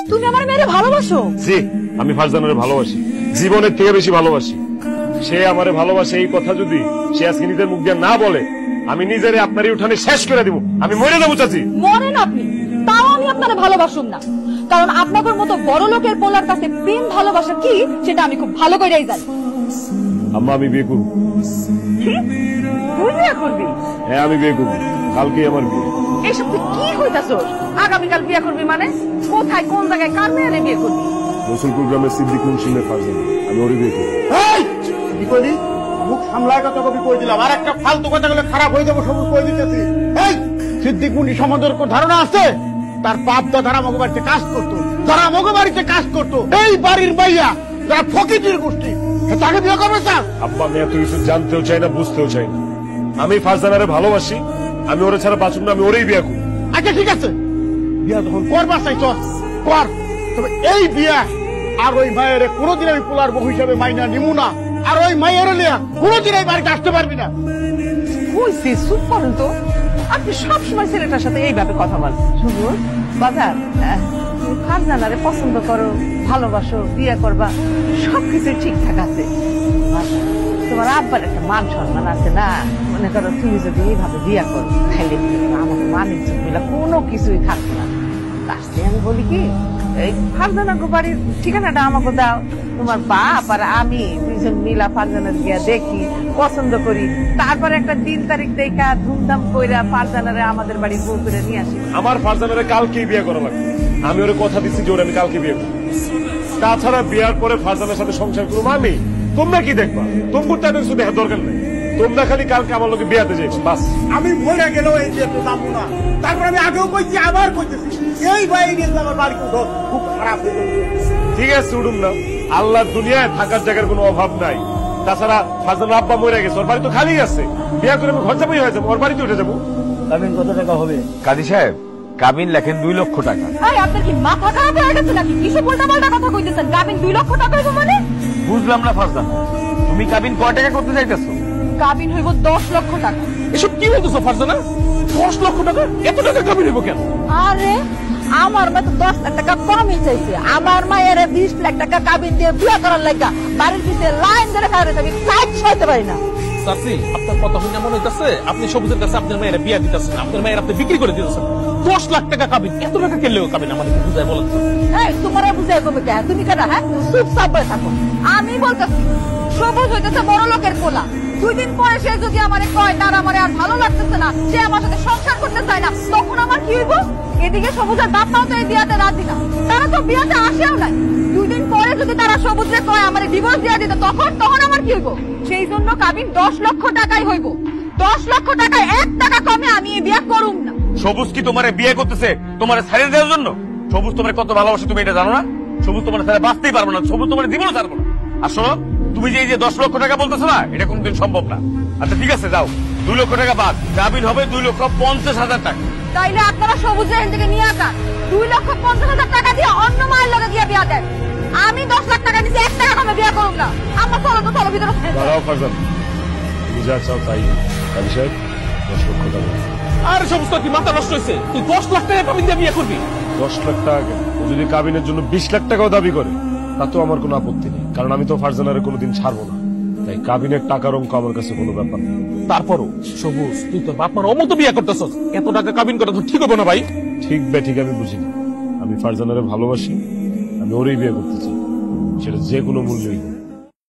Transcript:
তুমি আমার মেয়েরে ভালোবাসো? জি, আমি ফারজানারে ভালোবাসি, জীবনের থেকে বেশি ভালোবাসি। সে আমারে ভালোবাসে এই কথা যদি সে আজকে নিজের মুখ দিয়ে না বলে, আমি নিজেরে আপনারই উঠানে শেষ করে দিব, আমি মরে যাবো চাচি। মরেন আপনি, তাও আমি আপনারে ভালোবাসুম না, কারণ আপনাদের মতো বড় লোকের পোলার কাছে প্রেম ভালোবাসা কি সেটা আমি খুব ভালো করেই জানি। আম্মা আমি বিয়ে করব। তুই বিয়ে করবি? হ্যাঁ আমি বিয়ে করব, কালকেই আমার বিয়ে। এইসব তুই কি কইতাছস? আগামীকাল বিয়ে করবি মানে? কোথায়, কোন জায়গায়, কার মেয়ে বিয়ে করবি? রসুলপুর গ্রামের সিদ্দিক মুন্সিমের ফারজানা, আমি ওরই বিয়ে করব। কি কইলি? মুখ সামলায় কথা কবি কই দিলাম, আর একটা ফালতু কথা বলে খারাপ হয়ে যাবো সবুজ কই দিতেছি। এই সিদ্দিক মুন্সি সম্বন্ধে কোন ধারণা আছে? তার বাপ দাদারা আমাকে বাড়িতে কাজ করতো, যারা আমাকে বাড়িতে কাজ করতো, এই বাড়ির বাইয়া যারা ফকিরের গোষ্ঠী, তাকে বিয়ে করবে স্যার? আব্বা আমি এত কিছু জানতেও চাই না, বুঝতেও চাই না। আমি ফারজানারে ভালোবাসি, আমি ওরে ছাড়া বাঁচুন না, আমি ওরেই বিয়ে করব। আচ্ছা ঠিক আছে, বিয়া যখন করবার চাইছ কর, তবে এই বিয়া আর ওই মায়ের কোনোদিন আমি পোলার বউ হিসাবে মাইনা নিমু না, আর ওই মায়ের লিয়া কোনোদিন এই বাড়িতে আসতে পারবি না। কইছি চুপ করেন তো, আপনি সবসময় ছেলেটার সাথে এইভাবে কথা বলেন। শুনুন বাজার, ফারজানারে পছন্দ করো, ভালোবাসো, বিয়ে করবা, সবকিছু ঠিকঠাক আছে। তোমার আব্বার একটা মান সম্মান আছে না, মনে করো তুমি যদি এইভাবে বিয়ে করো তাহলে আমাকে মানের মিলা কোনো কিছুই থাকতো না। আসতে আমি বলি কি, এই ফারজানা বাড়ির ঠিকানাটা আমাকে দাও, তোমার বাপ আর আমি দুইজন মিলা ফারজানার গিয়া দেখি, পছন্দ করি, তারপরে একটা দিন তারিখ দেখা ধুমধাম কইরা ফারজানারে আমাদের বাড়ির বউ করে নিয়ে আসি। আমার ফারজানারে কালকেই বিয়ে করা লাগবে, আমি ওরে কথা দিচ্ছি যে ওরে আমি কালকে বিয়ে করব। তাছাড়া বিয়ার পরে ফারজানার সাথে সংসার করবো আমি, তোমরা কি দেখবা? তোমার তো কিছু দেখার দরকার নেই, তোমরা খালি কালকে আমার লোকে বিয়াতে যাইছো বাস। আমি মরে গেলেও এই যে যাবো না, তারপর আমি আগেও কইছি আবার কইতেছি, এই বাড়ি নিয়ে আমার বাড়ি খুব খারাপ হয়ে যাবে। ঠিক আছে উঠুন না, আল্লাহর দুনিয়ায় থাকার জায়গার কোনো অভাব নাই। তাছাড়া ফারজানার আব্বা মরে গেছে, ওর বাড়ি তো খালি আছে, বিয়া করে আমি ঘর যাবোই হয়ে যাবো, ওর বাড়িতে উঠে যাবো। কাবিন কত টাকা হবে? কাজী সাহেব কাবিন লেখেন 2 লক্ষ টাকা। আপনার কি মাথা খারাপ হয়ে গেছে নাকি? কিছু উল্টা পাল্টা কথা কইতেছেন। কাবিন 2 লক্ষ টাকা হইব মানে? বুঝলাম না ফারজানা, তুমি কাবিন কয় টাকা করতে চাইতেছো? কাবিন হইব 10 লক্ষ টাকা। এসব কি বলতেছো ফারজানা? 10 লক্ষ টাকা? এত টাকা কাবিন হইব কেন? আরে আমার মা তো 10 লাখ টাকা কমই চাইছে, আমার মায়ের 20 লাখ টাকা কাবিন দিয়ে বিয়ে করার লাগা বাড়ির পিছে লাইন ধরে খাড়ে আমি কাজ সইতে পারি না। চাচি আপনার কথা শুনে মনে হইতেছে আপনি সবুজের কাছে আপনার মেয়েরা বিয়া দিতেছেন, আপনার মেয়ের আপনি বিক্রি করে দিতেছেন। 10 লাখ টাকা কাবিন, এত টাকা কেলেও কাবিন আমাদের বুঝাই বলেন। এই তোমার বুঝাই কবে কে? তুমি কেন? হ্যাঁ চুপচাপ বসে থাকো। আমি বলতেছি সবুজ হইতেছে বড় লোকের পোলা, 2 দিন পরে সে যদি আমারে কয় তার আমারে আর ভালো লাগতেছে না, সে আমার সাথে সংসার করতে চায় না, তখন আমার কি হইব? এদিকে সবুজের বাপ মাও তো এই বিয়াতে রাজি না, তারা তো বিয়াতে আসেও নাই। 2 দিন পরে যদি তারা সবুজে কয় আমারে ডিভোর্স দিয়ে দিতে, তখন আমার কি হইব? সেই জন্য কাবিন 10 লক্ষ টাকাই হইব। 10 লক্ষ টাকায় 1 টাকা কমে আমি এই বিয়ে করুম না। সবুজ কি তোমারে বিয়ে করতেছে তোমারে ছাড়িয়ে দেওয়ার জন্য? সবুজ তোমারে কত ভালোবাসে তুমি এটা জানো না? সবুজ তোমার ছাড়া বাঁচতেই পারবো না, সবুজ তোমার জীবনও ছাড়বো না। আর শোনো, তুমি যে এই যে 10 লক্ষ টাকা বলতেছো না, এটা কোনদিন সম্ভব না। আচ্ছা ঠিক আছে যাও, 2 লক্ষ টাকা বাদ, কাবিন হবে 2,50,000 টাকা। তাইলে আপনারা সবুজের এখান থেকে নিয়ে আসা 2,50,000 টাকা দিয়ে অন্য মায়ের লগে দিয়ে বিয়া দেন। আমি 10 লাখ টাকা নিচে 1 টাকা কমে বিয়ে করুম না। আমার চলো ভিতরে দাঁড়াও ফারজানা, তুমি যা চাও তাই। কাজী সাহেব 10 লক্ষ টাকা। আর সমস্ত কি মাথা নষ্ট হয়েছে? তুই 10 লাখ টাকা কাবিন দিয়ে বিয়ে করবি? 10 লাখ টাকা কেন? ও যদি কাবিনের জন্য 20 লাখ টাকাও দাবি করে তাতেও আমার কোনো আপত্তি নেই, কারণ আমি তো ফারজানারে কোনোদিন ছাড়বো না। তাই কাবিনের টাকার অঙ্ক আমার কাছে কোনো ব্যাপার নেই। তারপরও সবুজ তুই তোর বাপ মার অমতো বিয়ে করতেছস, এত টাকা কাবিন করা তো ঠিক হবে না ভাই। ঠিক ঠিক আমি বুঝি না, আমি ফারজানারে ভালোবাসি, আমি ওরই বিয়ে করতে চাই, সেটা যে কোনো মূল্যই হোক।